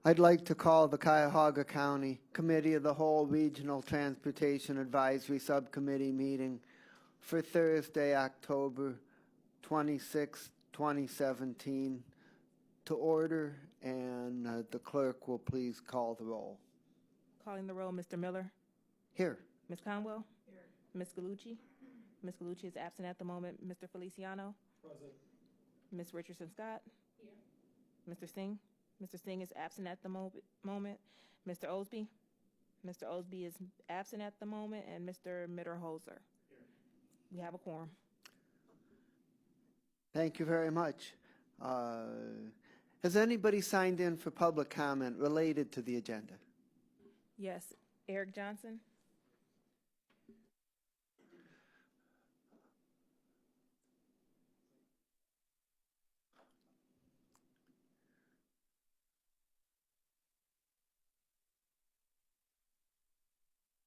I'd like to call the Cuyahoga County Committee of the Whole Regional Transportation Advisory Subcommittee meeting for Thursday, October 26, 2017 to order, and the clerk will please call the roll. Calling the roll, Mr. Miller. Here. Ms. Conwell. Here. Ms. Gallucci. Ms. Gallucci is absent at the moment. Mr. Feliciano. Present. Ms. Richardson Scott. Here. Mr. Singh. Mr. Singh is absent at the moment. Mr. Osby. Mr. Osby is absent at the moment, and Mr. Mitterholzer. Here. We have a quorum. Thank you very much. Has anybody signed in for public comment related to the agenda? Yes. Eric Johnson.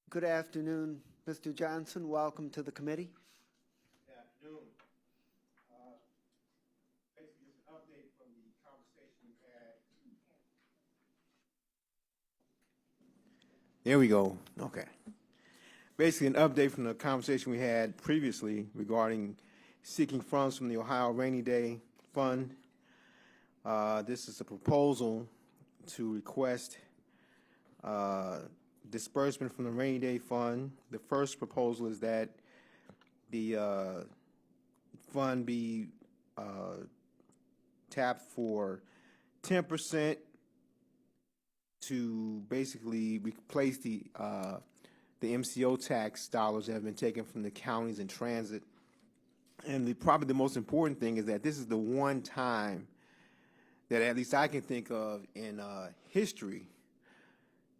Good afternoon, Mr. Johnson. Welcome to the committee. Good afternoon. Basically, just an update from the conversation we had. There we go. Okay. Basically, an update from the conversation we had previously regarding seeking funds from the Ohio Rainy Day Fund. This is a proposal to request disbursement from the Rainy Day Fund. The first proposal is that the fund be tapped for 10% to basically replace the MCO tax dollars that have been taken from the counties in transit. And probably the most important thing is that this is the one time that at least I can think of in history,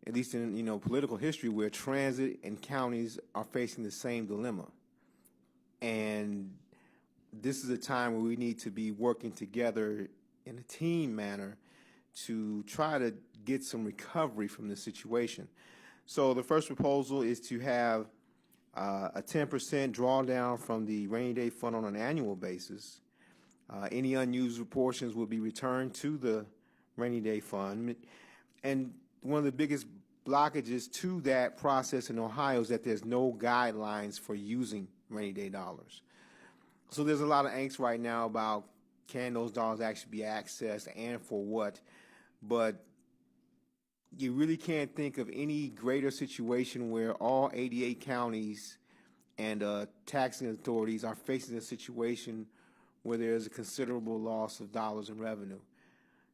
at least in political history, where transit and counties are facing the same dilemma. And this is a time where we need to be working together in a team manner to try to get some recovery from this situation. So the first proposal is to have a 10% drawdown from the Rainy Day Fund on an annual basis. Any unused portions will be returned to the Rainy Day Fund. And one of the biggest blockages to that process in Ohio is that there's no guidelines for using rainy day dollars. So there's a lot of angst right now about can those dollars actually be accessed and for what. But you really can't think of any greater situation where all 88 counties and taxing authorities are facing a situation where there's a considerable loss of dollars in revenue.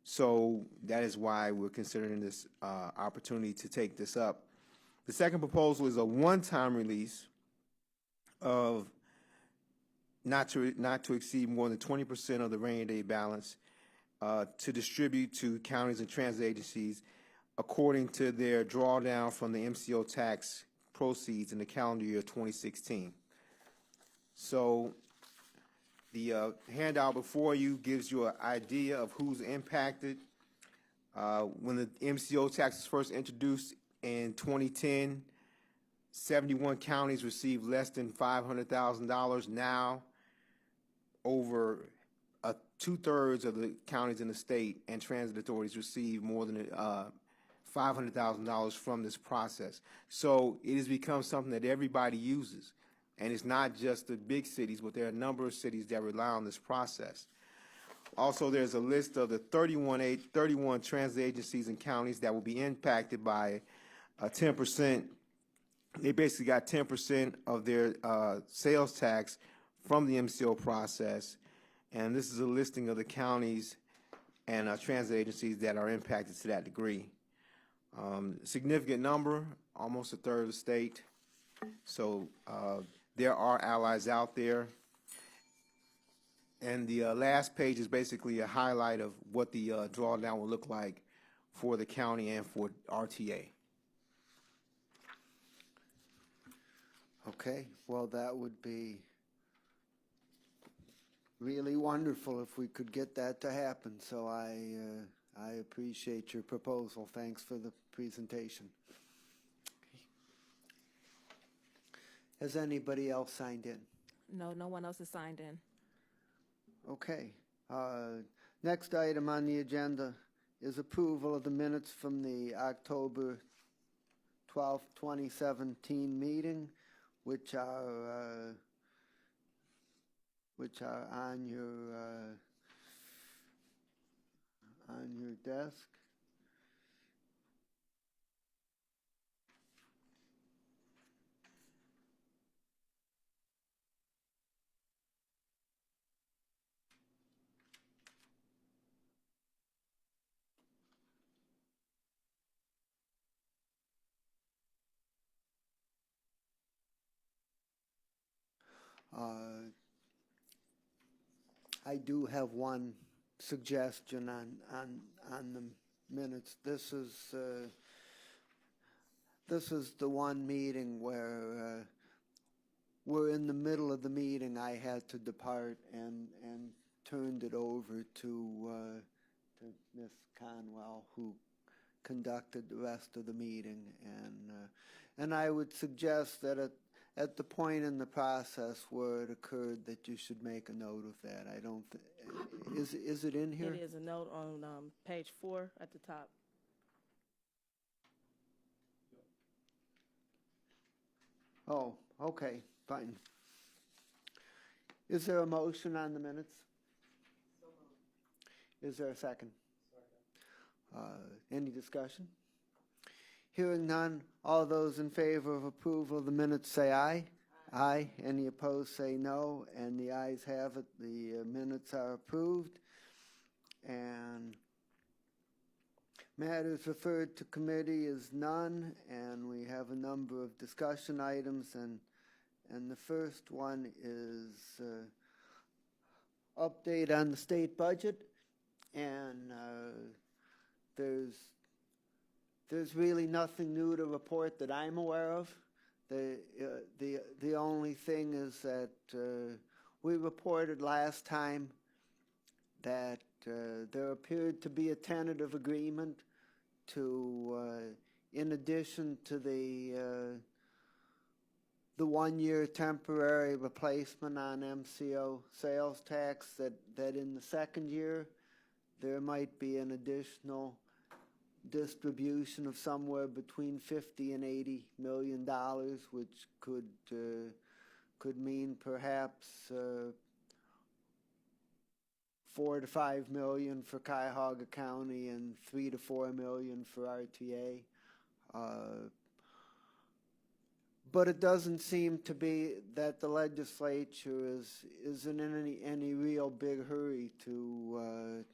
So that is why we're considering this opportunity to take this up. The second proposal is a one-time release of not to exceed more than 20% of the rainy day balance to distribute to counties and transit agencies according to their drawdown from the MCO tax proceeds in the calendar year 2016. So the handout before you gives you an idea of who's impacted. When the MCO tax was first introduced in 2010, 71 counties received less than $500,000. Now, over two-thirds of the counties in the state and transit authorities receive more than $500,000 from this process. So it has become something that everybody uses. And it's not just the big cities, but there are a number of cities that rely on this process. Also, there's a list of the 31 transit agencies and counties that will be impacted by 10%. They basically got 10% of their sales tax from the MCO process. And this is a listing of the counties and transit agencies that are impacted to that degree. Significant number, almost a third of the state. So there are allies out there. And the last page is basically a highlight of what the drawdown will look like for the county and for RTA. Okay, well, that would be really wonderful if we could get that to happen. So I appreciate your proposal. Thanks for the presentation. Has anybody else signed in? No, no one else is signed in. Okay. Next item on the agenda is approval of the minutes from the October 12th, 2017 meeting, which are on your desk. I do have one suggestion on the minutes. This is the one meeting where we're in the middle of the meeting. I had to depart and turned it over to Miss Conwell, who conducted the rest of the meeting, and I would suggest that at the point in the process where it occurred that you should make a note of that. I don't. Is it in here? It is a note on page 4 at the top. Oh, okay, fine. Is there a motion on the minutes? Is there a second? Any discussion? Hearing none, all those in favor of approval of the minutes say aye. Aye. Any opposed say no, and the ayes have it. The minutes are approved. And matters referred to committee is none, and we have a number of discussion items, and the first one is update on the state budget, and there's really nothing new to report that I'm aware of. The only thing is that we reported last time that there appeared to be a tentative agreement to, in addition to the 1-year temporary replacement on MCO sales tax, that in the second year there might be an additional distribution of somewhere between $50 and $80 million, which could mean perhaps $4 to $5 million for Cuyahoga County and $3 to $4 million for RTA. But it doesn't seem to be that the legislature is in any real big hurry to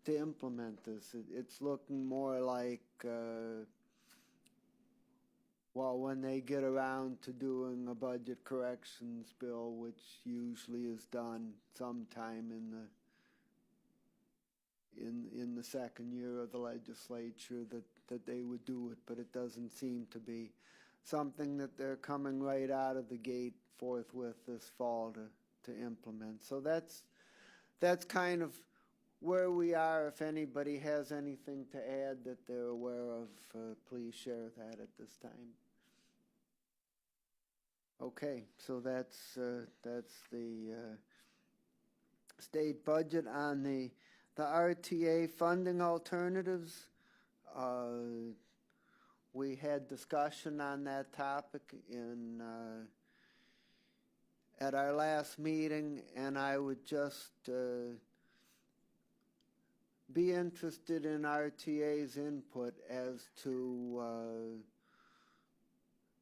implement this. It's looking more like, when they get around to doing a budget corrections bill, which usually is done sometime in the second year of the legislature, that they would do it. But it doesn't seem to be something that they're coming right out of the gate forthwith this fall to implement. So that's kind of where we are. If anybody has anything to add that they're aware of, please share that at this time. Okay, so that's the state budget. On the RTA funding alternatives, we had discussion on that topic at our last meeting, and I would just be interested in RTA's input as to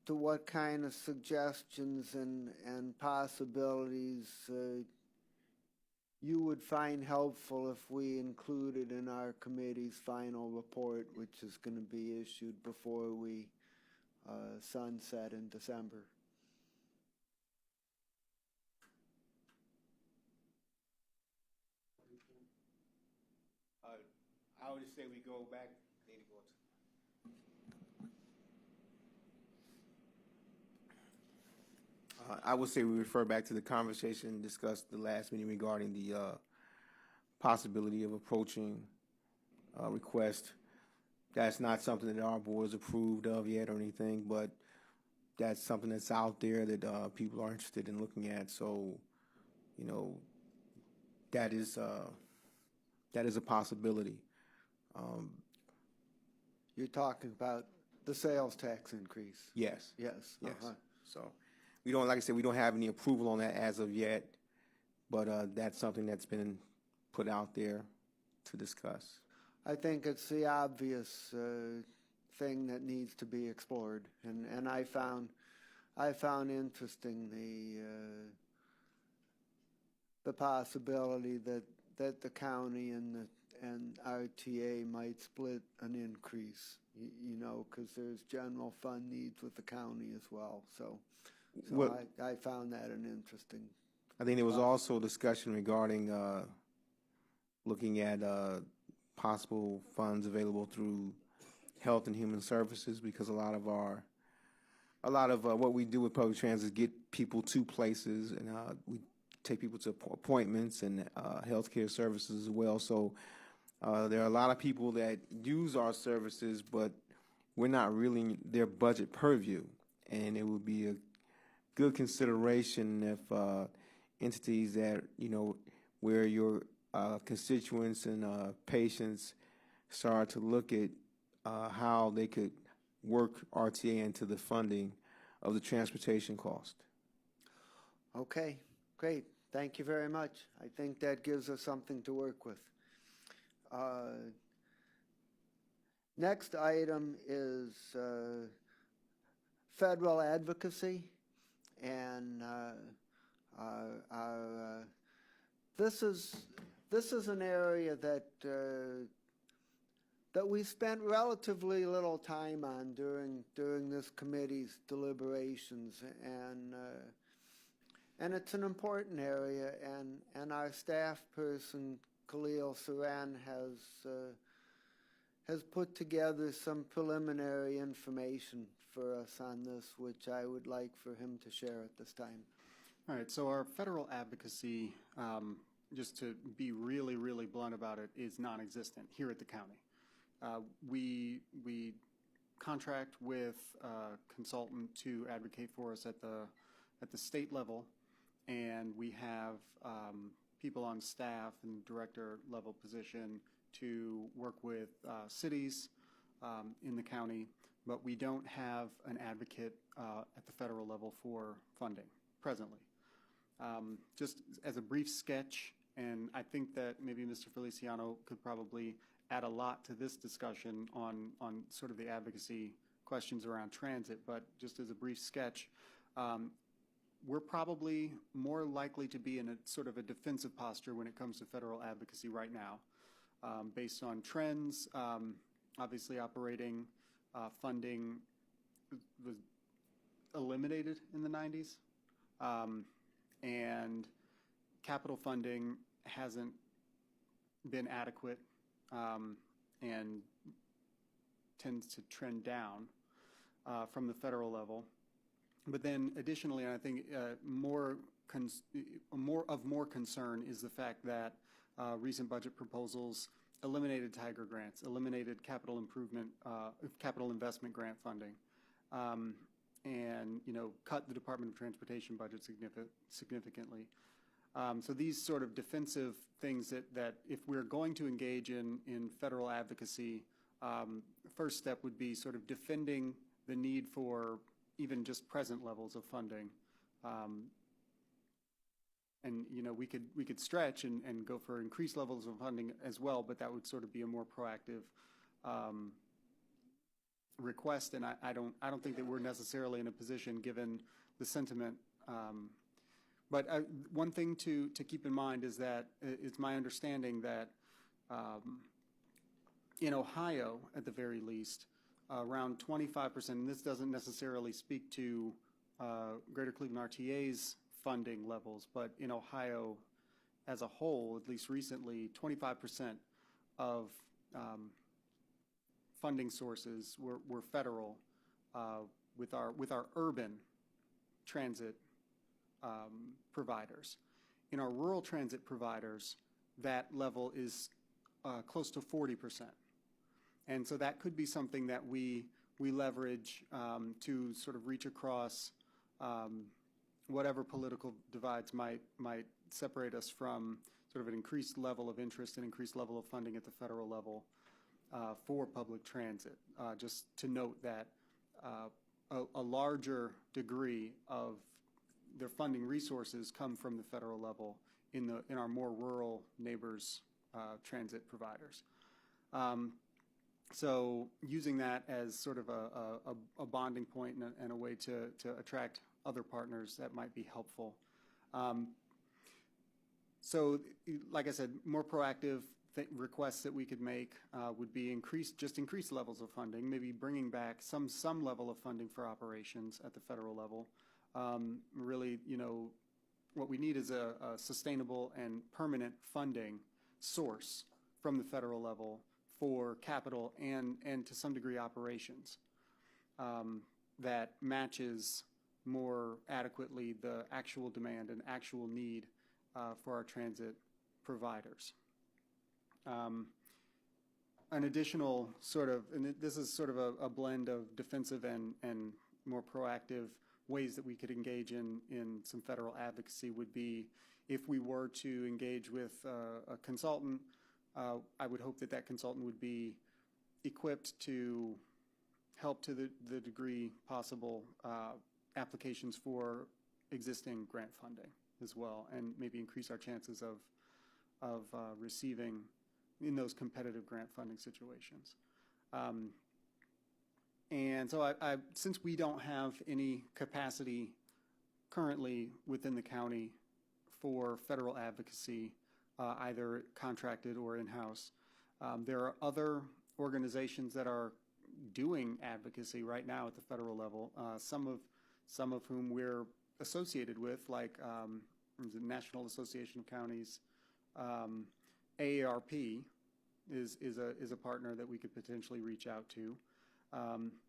what kind of suggestions and possibilities you would find helpful if we included in our committee's final report, which is going to be issued before we sunset in December. I would just say we go back. I would say we refer back to the conversation discussed the last meeting regarding the possibility of approaching a request. That's not something that our board has approved of yet or anything, but that's something that's out there that people are interested in looking at. So, that is a possibility. You're talking about the sales tax increase? Yes. Yes. Yes. Uh-huh. So we don't, like I said, we don't have any approval on that as of yet, but that's something that's been put out there to discuss. I think it's the obvious thing that needs to be explored, and I found interesting the possibility that the county and RTA might split an increase, you know, because there's general fund needs with the county as well. So Well, I found that an interesting. I think there was also discussion regarding looking at possible funds available through Health and Human Services, because a lot of what we do with public transit is get people to places, and we take people to appointments and healthcare services as well. So there are a lot of people that use our services, but we're not really their budget purview, and it would be a good consideration if entities that, you know, where your constituents and patients start to look at how they could work RTA into the funding of the transportation cost. Okay, great. Thank you very much. I think that gives us something to work with. Next item is federal advocacy, and this is an area that we spent relatively little time on during this committee's deliberations, and it's an important area, and our staff person Khalil Saran has put together some preliminary information for us on this, which I would like for him to share at this time. All right, so our federal advocacy, just to be really, really blunt about it, is non-existent here at the county. We contract with a consultant to advocate for us at the state level, and we have people on staff and director level position to work with cities in the county, but we don't have an advocate at the federal level for funding presently. Just as a brief sketch, and I think that maybe Mr. Feliciano could probably add a lot to this discussion on sort of the advocacy questions around transit, but just as a brief sketch, we're probably more likely to be in a sort of a defensive posture when it comes to federal advocacy right now, based on trends. Obviously, operating funding was eliminated in the 90s, and capital funding hasn't been adequate and tends to trend down from the federal level. But then additionally, I think more concern is the fact that recent budget proposals eliminated Tiger grants, eliminated capital investment grant funding, and cut the Department of Transportation budget significantly. So these sort of defensive things that if we're going to engage in federal advocacy, first step would be sort of defending the need for even just present levels of funding. And we could stretch and go for increased levels of funding as well, but that would sort of be a more proactive request, and I don't think that we're necessarily in a position, given the sentiment. But one thing to keep in mind is that it's my understanding that in Ohio, at the very least, around 25%, and this doesn't necessarily speak to Greater Cleveland RTA's funding levels, but in Ohio as a whole, at least recently, 25% of funding sources were federal with our urban transit providers. In our rural transit providers, that level is close to 40%. And so that could be something that we leverage to sort of reach across whatever political divides might separate us from sort of an increased level of interest and increased level of funding at the federal level. for public transit. Just to note that a larger degree of their funding resources come from the federal level in our more rural neighbors transit providers. So using that as sort of a bonding point and a way to attract other partners, that might be helpful. So like I said, more proactive requests that we could make would be increased levels of funding, maybe bringing back some level of funding for operations at the federal level. Really, what we need is a sustainable and permanent funding source from the federal level for capital and to some degree operations that matches more adequately the actual demand and actual need for our transit providers. An additional sort of, and this is sort of a blend of defensive and more proactive ways that we could engage in some federal advocacy would be if we were to engage with a consultant. I would hope that consultant would be equipped to help to the degree possible applications for existing grant funding as well, and maybe increase our chances of receiving in those competitive grant funding situations. And so since we don't have any capacity currently within the county for federal advocacy, either contracted or in-house, there are other organizations that are doing advocacy right now at the federal level, some of whom we're associated with, like the National Association of Counties. AARP is a partner that we could potentially reach out to.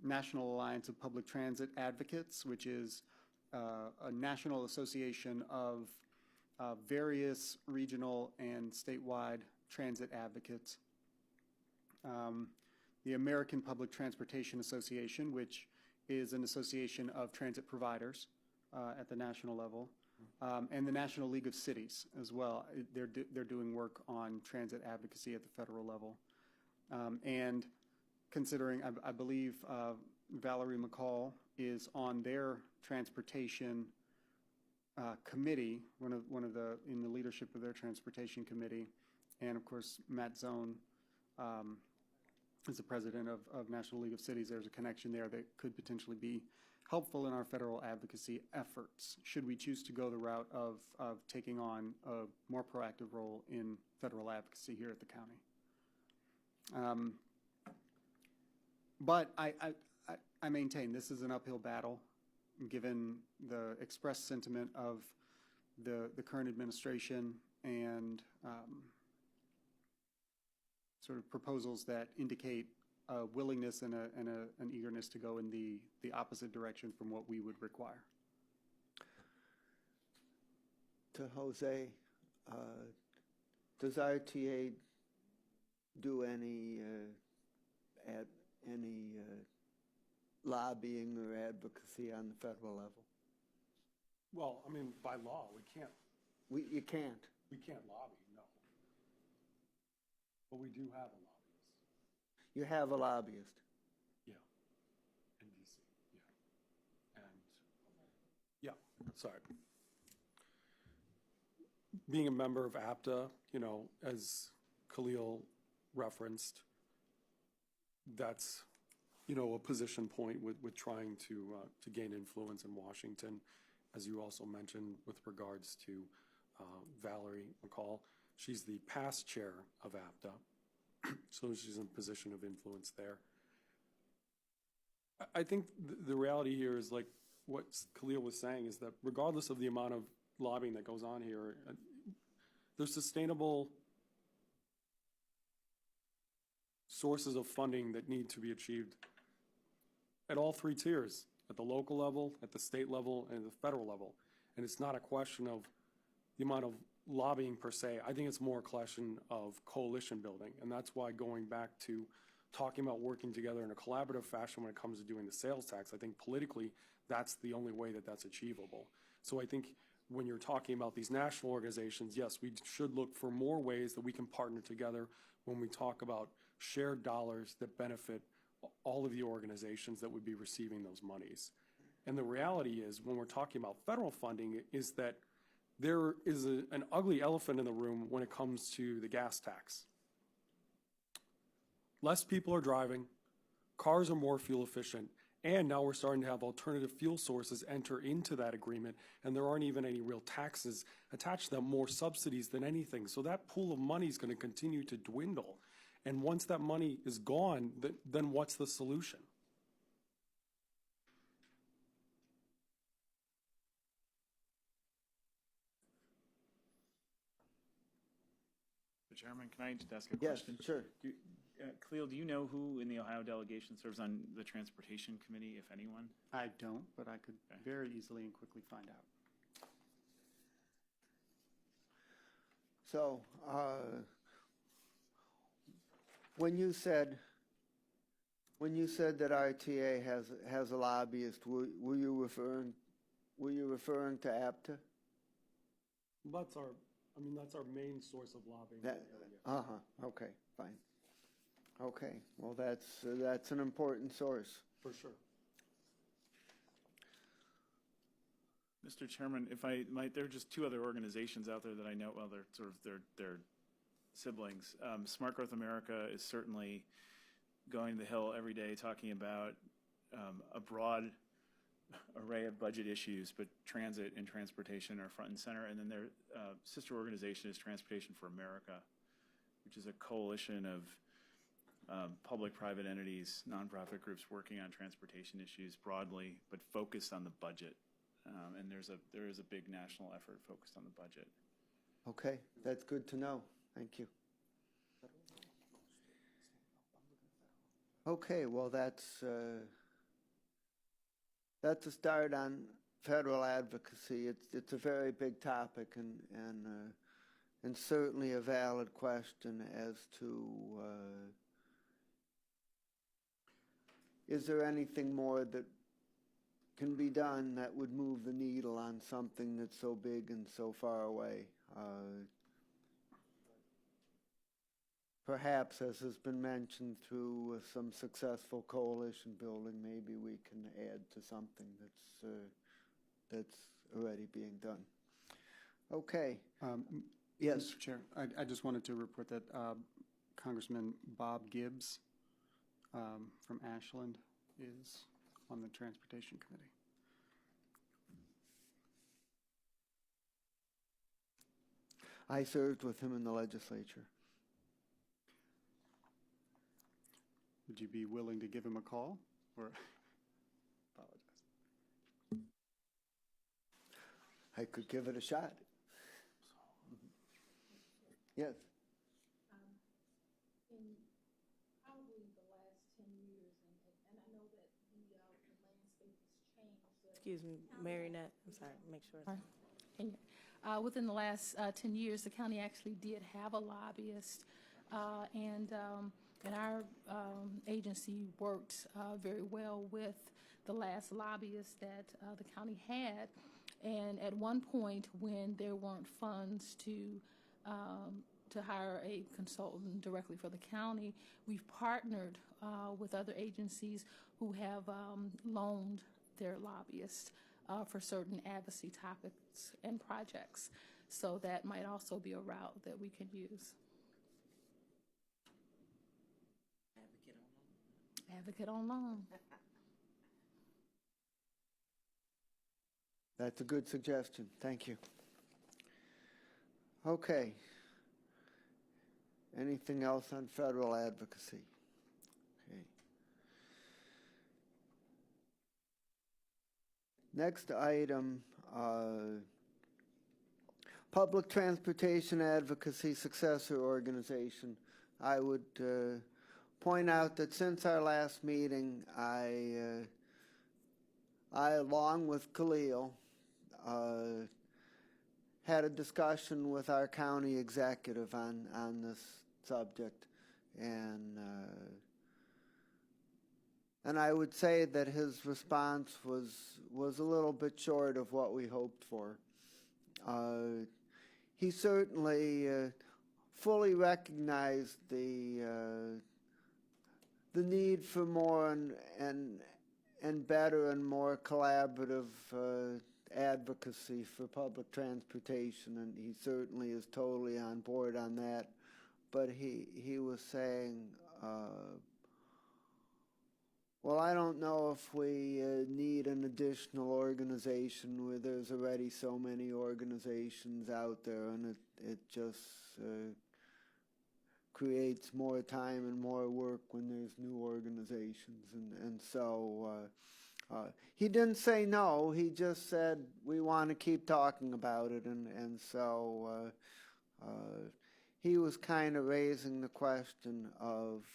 National Alliance of Public Transit Advocates, which is a national association of various regional and statewide transit advocates. The American Public Transportation Association, which is an association of transit providers at the national level, and the National League of Cities as well. They're doing work on transit advocacy at the federal level. And considering, I believe Valerie McCall is on their transportation committee, in the leadership of their transportation committee, and of course Matt Zone is the president of National League of Cities. There's a connection there that could potentially be helpful in our federal advocacy efforts, should we choose to go the route of taking on a more proactive role in federal advocacy here at the county. But I maintain this is an uphill battle, given the expressed sentiment of the current administration and sort of proposals that indicate a willingness and an eagerness to go in the opposite direction from what we would require. To Jose, does RTA do any lobbying or advocacy on the federal level? Well, I mean, by law, we can't. You can't. We can't lobby, no. But we do have a lobbyist. You have a lobbyist. Yeah, in DC, yeah. And, yeah, sorry. Being a member of APTA, as Khalil referenced, that's, a position point with trying to gain influence in Washington, as you also mentioned with regards to Valerie McCall. She's the past chair of APTA, so she's in a position of influence there. I think the reality here is, like what Khalil was saying, is that regardless of the amount of lobbying that goes on here, there's sustainable sources of funding that need to be achieved at all three tiers, at the local level, at the state level, and the federal level. And it's not a question of the amount of lobbying per se. I think it's more a question of coalition building. And that's why, going back to talking about working together in a collaborative fashion when it comes to doing the sales tax, I think politically that's the only way that that's achievable. So I think when you're talking about these national organizations, yes, we should look for more ways that we can partner together when we talk about shared dollars that benefit all of the organizations that would be receiving those monies. And the reality is, when we're talking about federal funding, is that there is an ugly elephant in the room when it comes to the gas tax. Less people are driving, cars are more fuel efficient, and now we're starting to have alternative fuel sources enter into that agreement, and there aren't even any real taxes attached to them, more subsidies than anything. So that pool of money is going to continue to dwindle. And once that money is gone, then what's the solution? Mr. Chairman, can I just ask a Yes, question? sure. Khalil, do you know who in the Ohio delegation serves on the Transportation Committee, if anyone? I don't, but I could Okay. very easily and quickly find out. So, when you said that RTA has a lobbyist, were you referring to APTA? That's our main source of lobbying. Okay, fine. Okay, well, that's an important source. For sure. Mr. Chairman, if I might, there are just two other organizations out there that I know, well, they're sort of their siblings. Smart Growth America is certainly going to the Hill every day talking about a broad array of budget issues, but transit and transportation are front and center. And then their sister organization is Transportation for America, which is a coalition of public-private entities, nonprofit groups working on transportation issues broadly, but focused on the budget. And there is a big national effort focused on the budget. Okay, that's good to know. Thank you. Okay, well, that's a start on federal advocacy. It's a very big topic and certainly a valid question as to is there anything more that can be done that would move the needle on something that's so big and so far away? Perhaps, as has been mentioned, through some successful coalition building, maybe we can add to something that's already being done. Okay. Yes. Mr. Chair, I just wanted to report that Congressman Bob Gibbs from Ashland is on the Transportation Committee. I served with him in the legislature. Would you be willing to give him a call? Or apologize. I could give it a shot. Yes. In probably the last 10 years, and I know that the landscape has changed. Excuse me, Marionette, I'm sorry, make sure. Within the last 10 years, the county actually did have a lobbyist, and our agency worked very well with the last lobbyist that the county had. And at one point, when there weren't funds to hire a consultant directly for the county, we've partnered with other agencies who have loaned their lobbyists for certain advocacy topics and projects. So that might also be a route that we can use. Advocate on loan. That's a good suggestion. Thank you. Okay. Anything else on federal advocacy? Okay. Next item, Public Transportation Advocacy Successor Organization. I would point out that since our last meeting, I along with Khalil, had a discussion with our county executive on this subject, and I would say that his response was a little bit short of what we hoped for. He certainly fully recognized the the need for more and better and more collaborative advocacy for public transportation, and he certainly is totally on board on that. But he was saying, well, I don't know if we need an additional organization where there's already so many organizations out there, and it just creates more time and more work when there's new organizations. And so he didn't say no, he just said we want to keep talking about it. And so he was kind of raising the question of,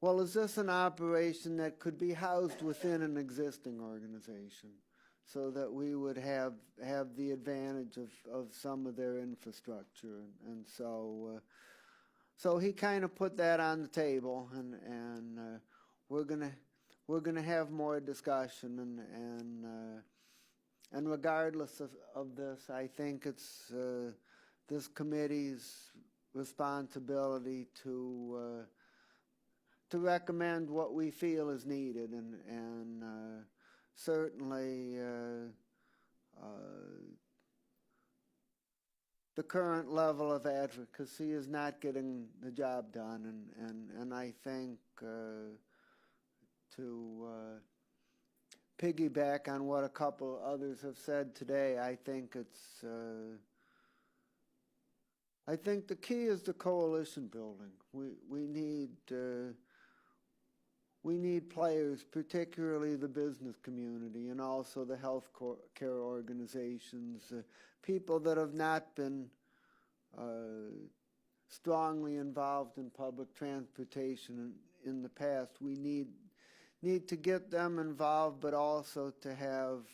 well, is this an operation that could be housed within an existing organization so that we would have the advantage of some of their infrastructure? And so he kind of put that on the table, and we're gonna have more discussion, and regardless of this, I think it's this committee's responsibility to recommend what we feel is needed, and certainly the current level of advocacy is not getting the job done, and I think to piggyback on what a couple others have said today, I think the key is the coalition building. We need players, particularly the business community and also the health care organizations, people that have not been strongly involved in public transportation in the past. We need to get them involved, but also to have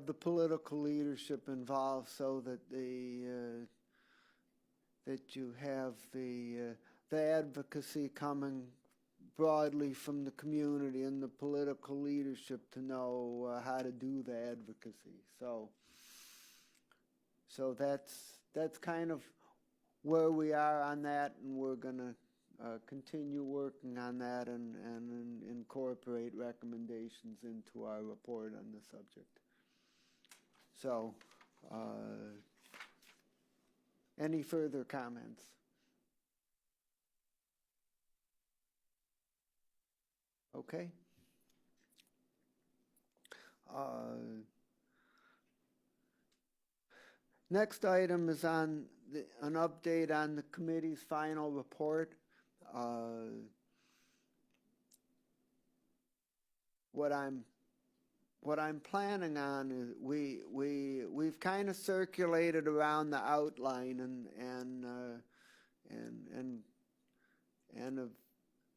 the political leadership involved, so that that you have the advocacy coming broadly from the community and the political leadership to know how to do the advocacy. So that's kind of where we are on that, and we're going to continue working on that and incorporate recommendations into our report on the subject. So any further comments? Okay. Next item is on an update on the committee's final report. What I'm planning on is we've kind of circulated around the outline and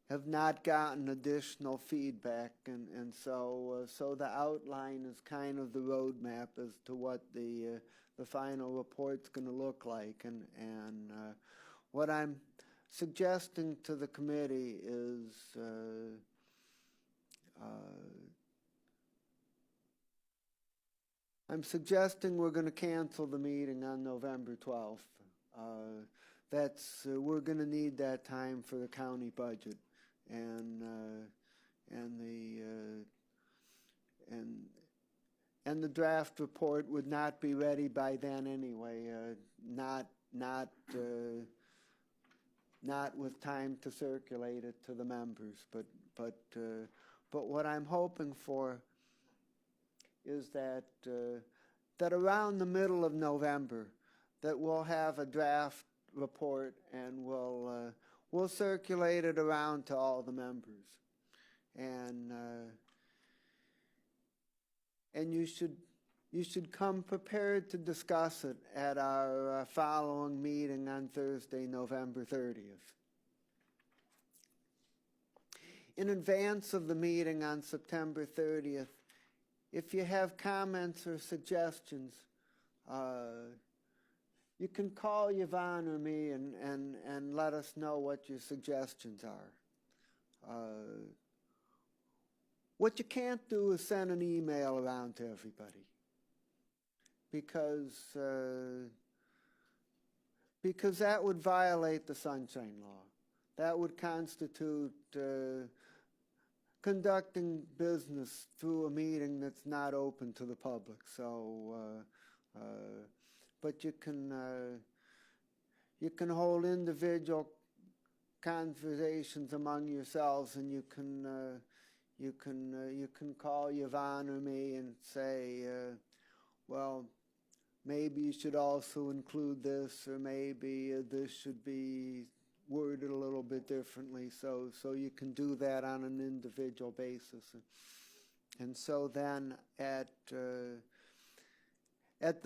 have not gotten additional feedback, and so the outline is kind of the roadmap as to what the final report's going to look like, and what I'm suggesting to the committee is I'm suggesting we're going to cancel the meeting on November 12th. We're going to need that time for the county budget, and the draft report would not be ready by then anyway. Not with time to circulate it to the members, but what I'm hoping for is that around the middle of November, that we'll have a draft report, and we'll circulate it around to all the members, and you should come prepared to discuss it at our following meeting on Thursday, November 30th. In advance of the meeting on September 30th, if you have comments or suggestions, you can call Yvonne or me and let us know what your suggestions are. What you can't do is send an email around to everybody, because because that would violate the Sunshine Law. That would constitute conducting business through a meeting that's not open to the public. So, but you can hold individual conversations among yourselves, and you can call Yvonne or me and say, well, maybe you should also include this, or maybe this should be worded a little bit differently. So you can do that on an individual basis. And so then at the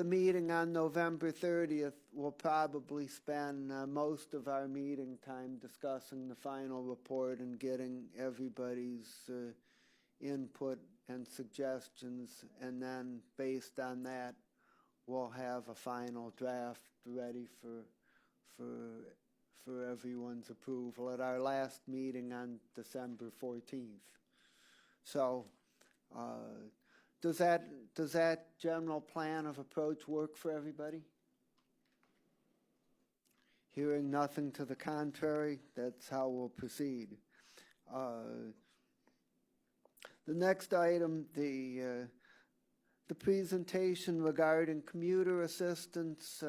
meeting on November 30th, we'll probably spend most of our meeting time discussing the final report and getting everybody's input and suggestions, and then based on that, we'll have a final draft ready for everyone's approval at our last meeting on December 14th. So does that general plan of approach work for everybody? Hearing nothing to the contrary, that's how we'll proceed. The next item, the presentation regarding commuter assistance.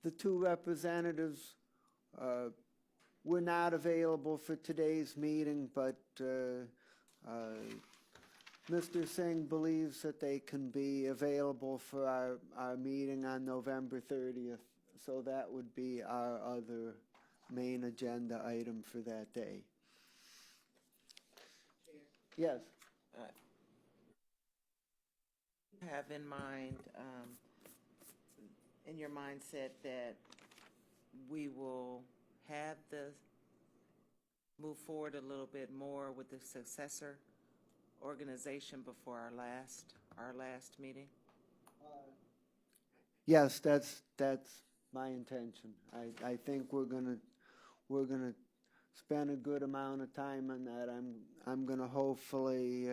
The two representatives were not available for today's meeting, but Mr. Singh believes that they can be available for our meeting on November 30th. So that would be our other main agenda item for that day. Yes. Have in mind, in your mindset, that we will have move forward a little bit more with the successor organization before our last meeting? Yes, that's my intention. I think we're gonna spend a good amount of time on that. I'm gonna hopefully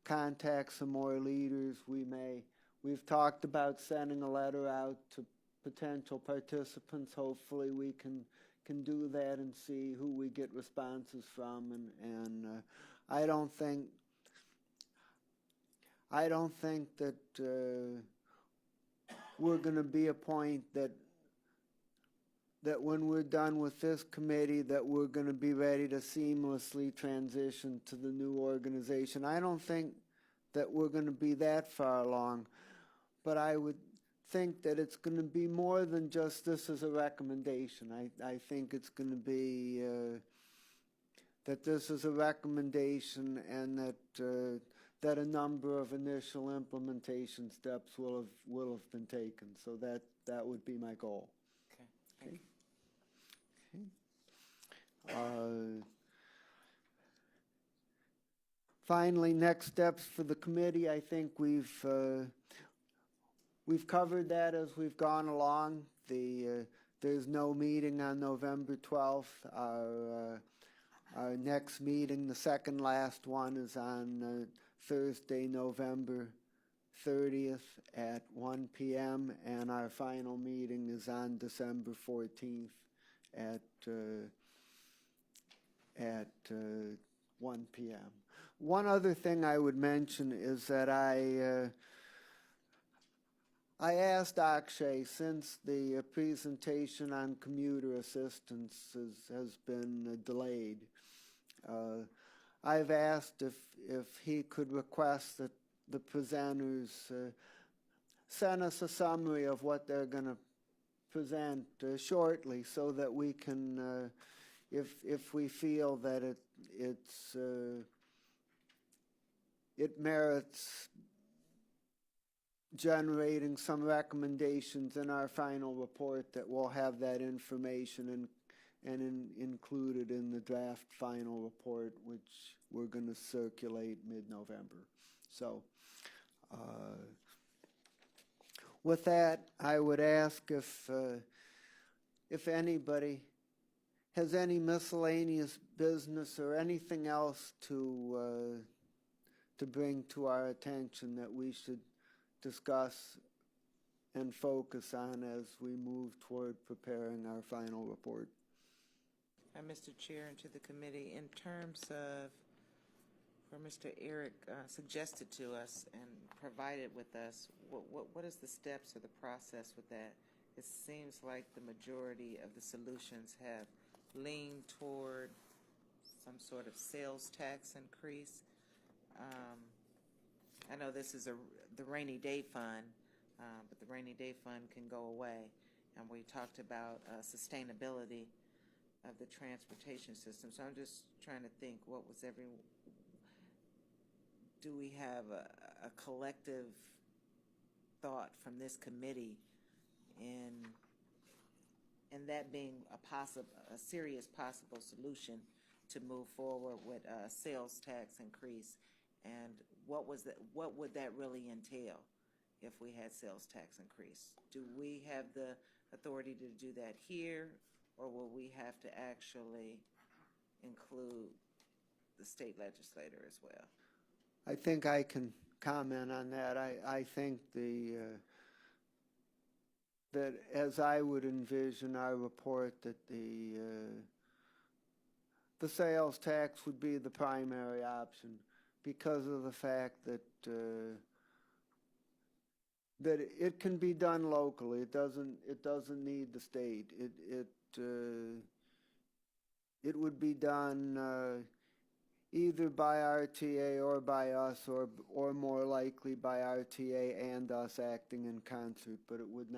contact some more leaders. We've talked about sending a letter out to potential participants. Hopefully we can do that and see who we get responses from. And I don't think that we're going to be a point that when we're done with this committee that we're going to be ready to seamlessly transition to the new organization. I don't think that we're going to be that far along, but I would think that it's going to be more than just this as a recommendation. I think it's going to be that this is a recommendation, and that a number of initial implementation steps will have been taken. So that would be my goal. Okay. Thank you. Finally, next steps for the committee. I think we've covered that as we've gone along. There's no meeting on November 12th. Our next meeting, the second last one, is on Thursday, November 30th at 1 p.m. and our final meeting is on December 14th at 1 p.m. One other thing I would mention is that I asked Akshay, since the presentation on commuter assistance has been delayed, I've asked if he could request that the presenters send us a summary of what they're going to present shortly, so that we can, if we feel that it merits generating some recommendations in our final report, that we'll have that information and included in the draft final report, which we're going to circulate mid-November. So with that, I would ask if anybody has any miscellaneous business or anything else to bring to our attention that we should discuss and focus on as we move toward preparing our final report. Mr. Chair, and to the committee, in terms of where Mr. Eric suggested to us and provided with us, what is the steps or the process with that? It seems like the majority of the solutions have leaned toward some sort of sales tax increase. I know this is the rainy day fund, but the rainy day fund can go away. And we talked about sustainability of the transportation system. So I'm just trying to think, do we have a collective thought from this committee in that being a serious possible solution to move forward with a sales tax increase? And what would that really entail if we had sales tax increase? Do we have the authority to do that here, or will we have to actually include the state legislator as well? I think I can comment on that. I think that as I would envision our report, that the sales tax would be the primary option because of the fact that that it can be done locally. It doesn't need the state. It would be done either by RTA or by us, or more likely by RTA and us acting in concert. But it would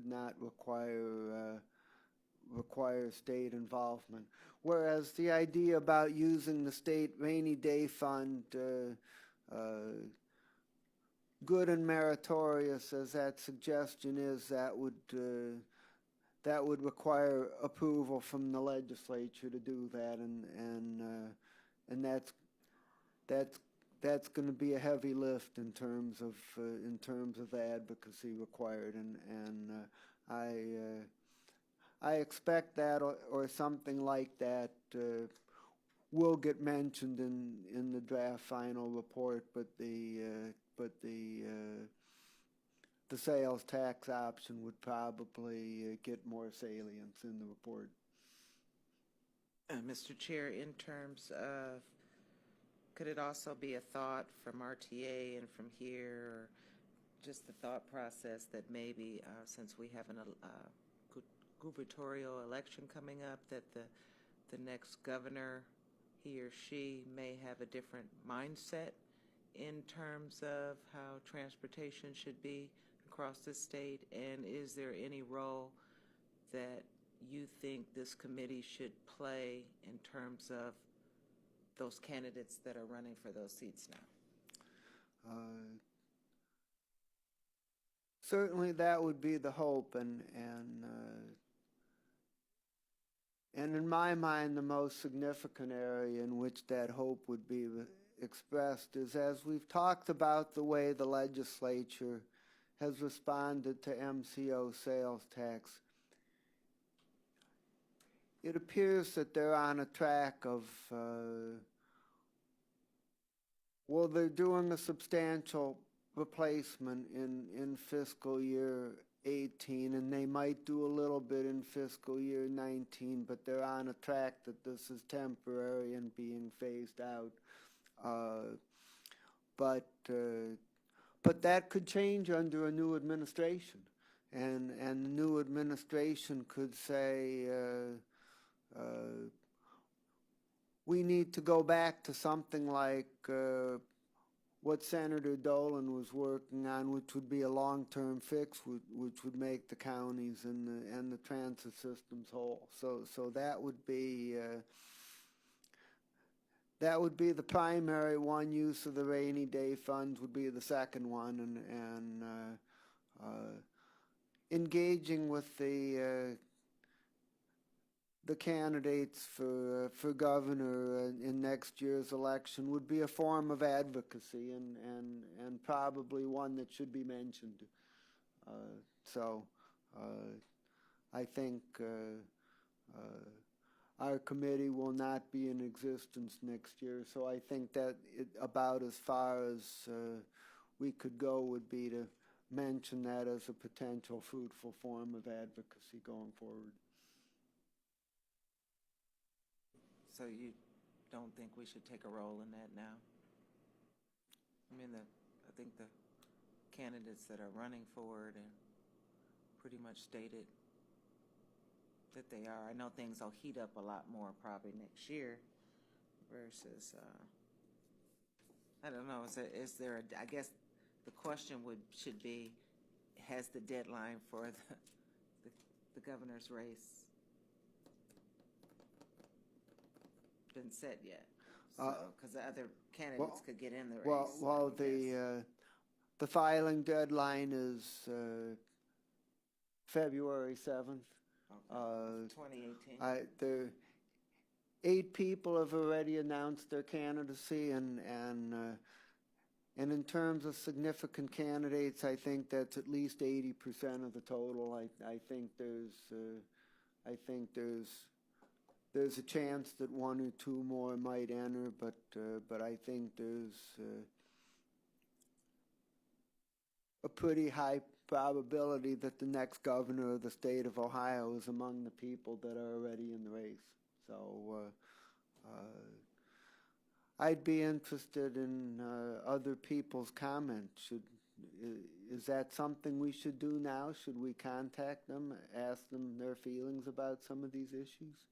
not require state involvement. Whereas the idea about using the state rainy day fund, good and meritorious as that suggestion is, that would require approval from the legislature to do that, and that's going to be a heavy lift in terms of the advocacy required, and I expect that or something like that will get mentioned in the draft final report, but the sales tax option would probably get more salience in the report. Mr. Chair, in terms of, could it also be a thought from RTA and from here, or just the thought process that maybe since we have a gubernatorial election coming up, that the next governor, he or she, may have a different mindset in terms of how transportation should be across the state? And is there any role that you think this committee should play in terms of those candidates that are running for those seats now? Certainly that would be the hope, and in my mind, the most significant area in which that hope would be expressed is, as we've talked about the way the legislature has responded to MCO sales tax. It appears that they're on a track of, well, they're doing a substantial replacement in fiscal year 18, and they might do a little bit in fiscal year 19, but they're on a track that this is temporary and being phased out. But that could change under a new administration, and the new administration could say, we need to go back to something like what Senator Dolan was working on, which would be a long-term fix, which would make the counties and the transit systems whole. So that would be the primary one. Use of the rainy day funds would be the second one, and engaging with the candidates for governor in next year's election would be a form of advocacy, and probably one that should be mentioned. So I think our committee will not be in existence next year, so I think that about as far as we could go would be to mention that as a potential fruitful form of advocacy going forward. So you don't think we should take a role in that now? I mean, I think the candidates that are running for it and pretty much stated that they are. I know things will heat up a lot more probably next year versus, I don't know, is there I guess the question should be, has the deadline for the governor's race been set yet? So, because the other candidates could get in the race. Well, the filing deadline is February 7th. 2018. 8 people have already announced their candidacy, and in terms of significant candidates, I think that's at least 80% of the total. I think there's a chance that 1 or 2 more might enter, but I think there's a pretty high probability that the next governor of the state of Ohio is among the people that are already in the race. So I'd be interested in other people's comments. Is that something we should do now? Should we contact them, ask them their feelings about some of these issues?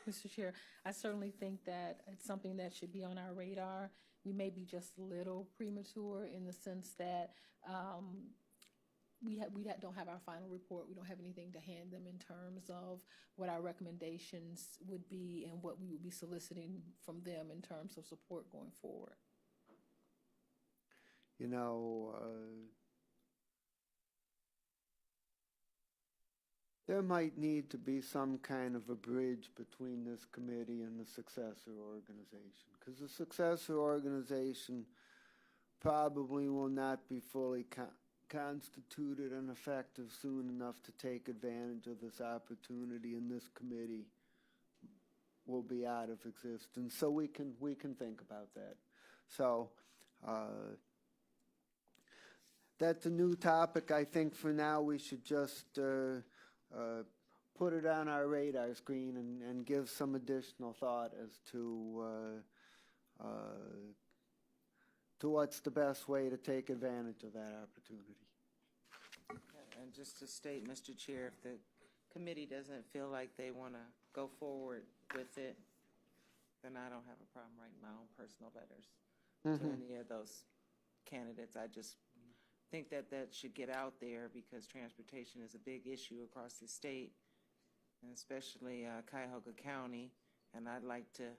Mr. Chair, I certainly think that it's something that should be on our radar. We may be just a little premature in the sense that we don't have our final report. We don't have anything to hand them in terms of what our recommendations would be and what we would be soliciting from them in terms of support going forward. You know, there might need to be some kind of a bridge between this committee and the successor organization, because the successor organization probably will not be fully constituted and effective soon enough to take advantage of this opportunity, and this committee will be out of existence. So we can think about that. So that's a new topic. I think for now we should just put it on our radar screen and give some additional thought as to what's the best way to take advantage of that opportunity. And just to state, Mr. Chair, if the committee doesn't feel like they want to go forward with it, then I don't have a problem writing my own personal letters to any of those candidates. I just think that should get out there, because transportation is a big issue across the state, and especially Cuyahoga County. And I'd like to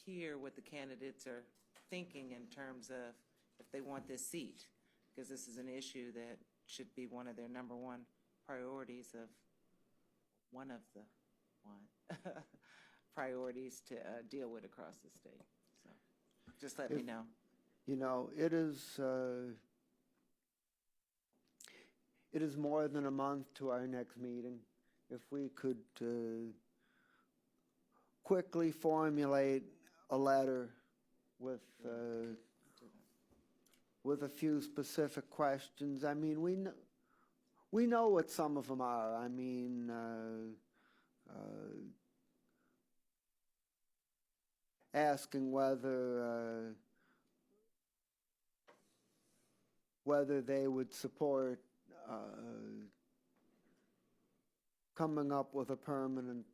hear what the candidates are thinking in terms of if they want this seat, because this is an issue that should be one of their number 1 priorities of priorities to deal with across the state. So just let me know. You know, it is more than a month to our next meeting. If we could quickly formulate a letter with a few specific questions. I mean, we know what some of them are. I mean, asking whether they would support coming up with a permanent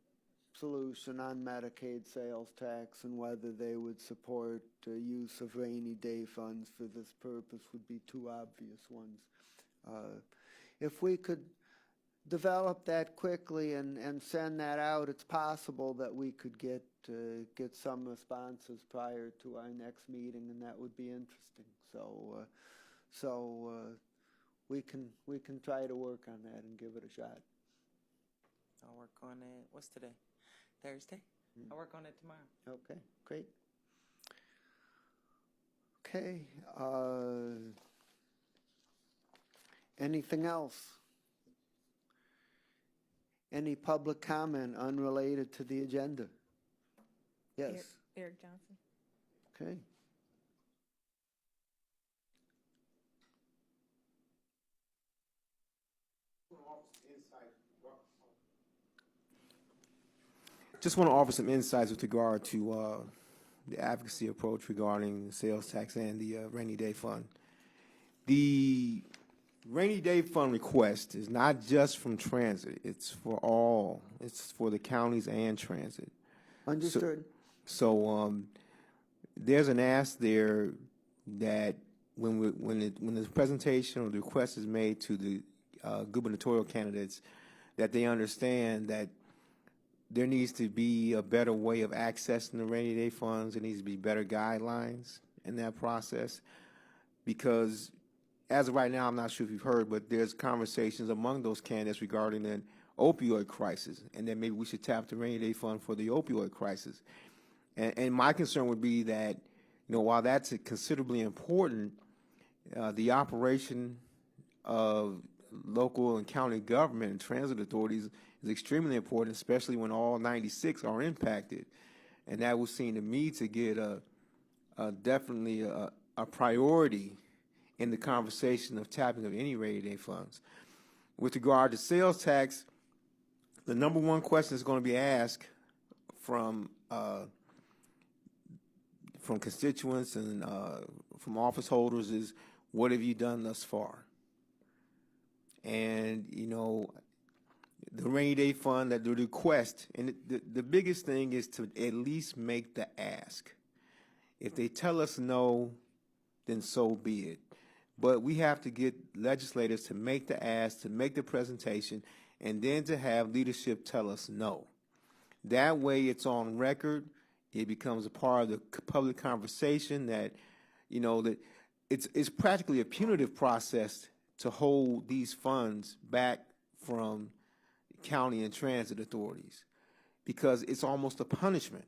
solution on Medicaid sales tax, and whether they would support use of rainy day funds for this purpose would be 2 obvious ones. If we could develop that quickly and send that out, it's possible that we could get some responses prior to our next meeting, and that would be interesting. So we can try to work on that and give it a shot. I'll work on it. What's today? Thursday? I'll work on it tomorrow. Okay, great. Okay. Anything else? Any public comment unrelated to the agenda? Yes, Eric Johnson. okay. Just want to offer some insights with regard to the advocacy approach regarding the sales tax and the rainy day fund. The rainy day fund request is not just from transit, it's for all. It's for the counties and transit. Understood. So there's an ask there that when the presentation or the request is made to the gubernatorial candidates, that they understand that there needs to be a better way of accessing the rainy day funds. There needs to be better guidelines in that process, because as of right now, I'm not sure if you've heard, but there's conversations among those candidates regarding an opioid crisis, and that maybe we should tap the rainy day fund for the opioid crisis. And my concern would be that, while that's considerably important, the operation of local and county government and transit authorities is extremely important, especially when all 96 are impacted. And that would seem to me to get definitely a priority in the conversation of tapping of any rainy day funds. With regard to sales tax, the number one question is going to be asked from constituents and from office holders is, what have you done thus far? And, the rainy day fund, that the request, and the biggest thing is to at least make the ask. If they tell us no, then so be it. But we have to get legislators to make the ask, to make the presentation, and then to have leadership tell us no. That way it's on record. It becomes a part of the public conversation that, that it's practically a punitive process to hold these funds back from county and transit authorities, because it's almost a punishment.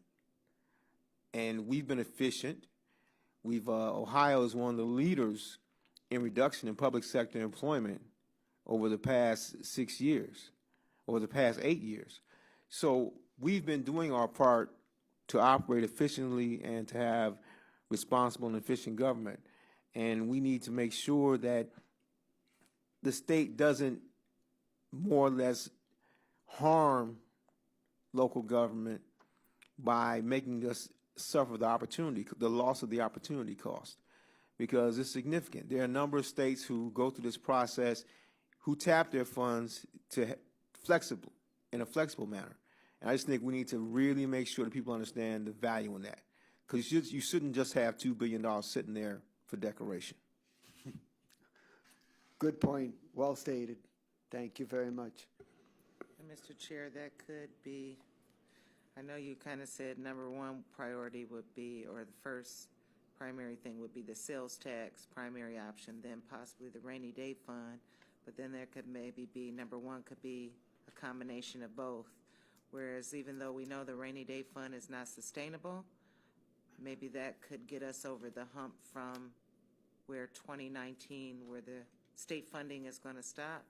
And we've been efficient. Ohio is one of the leaders in reduction in public sector employment over the past 6 years, over the past 8 years. So we've been doing our part to operate efficiently and to have responsible and efficient government. And we need to make sure that the state doesn't more or less harm local government by making us suffer the loss of the opportunity cost, because it's significant. There are a number of states who go through this process who tap their funds in a flexible manner. And I just think we need to really make sure that people understand the value in that, because you shouldn't just have $2 billion sitting there for decoration. Good point. Well stated. Thank you very much. And Mr. Chair, that could be, I know you kind of said number one priority would be, or the first primary thing would be the sales tax, primary option, then possibly the rainy day fund. But then there could maybe be, number one could be a combination of both. Whereas even though we know the rainy day fund is not sustainable, maybe that could get us over the hump from where 2019, where the state funding is going to stop,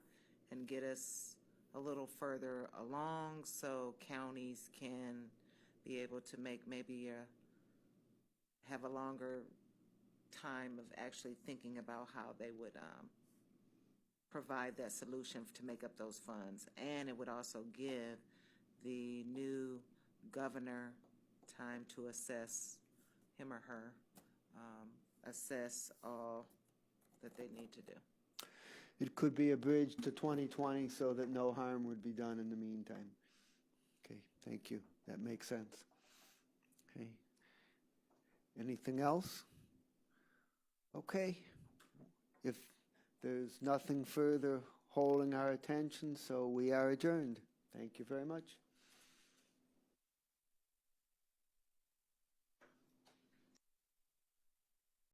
and get us a little further along so counties can be able to make maybe have a longer time of actually thinking about how they would provide that solution to make up those funds. And it would also give the new governor time to assess, him or her, assess all that they need to do. It could be a bridge to 2020 so that no harm would be done in the meantime. Okay, thank you. That makes sense. Okay. Anything else? Okay. If there's nothing further holding our attention, so we are adjourned. Thank you very much.